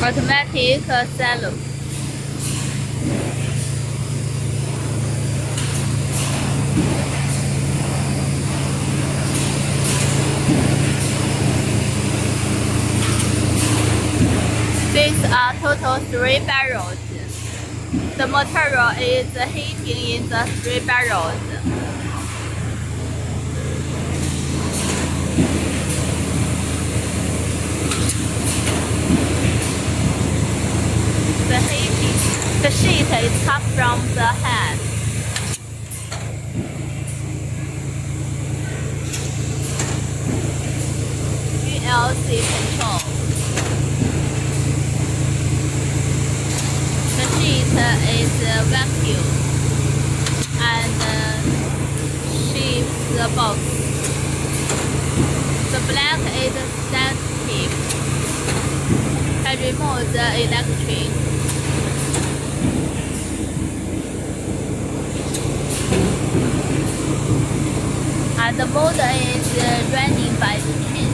Automatic cello. These are total 3 barrels. The material is heating in the 3 barrels. The sheet is cut from the head. PLC control. The sheet is vacuum and shapes the box. The black is sensitive. I remove the electric. And the motor is running by the chain.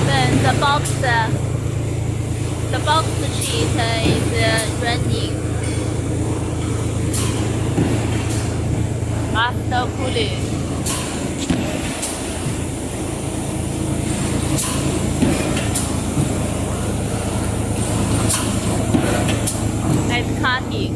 Then the box sheet is running after cooling. And cutting.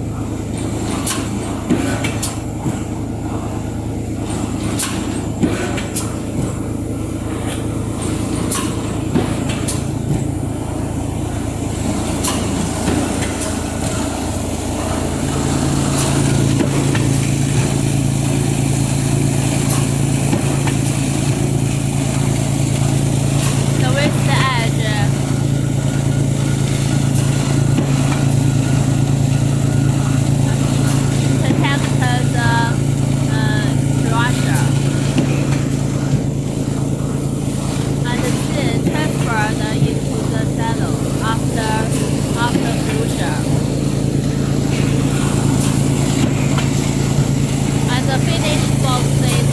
So with the edge. And the finished box is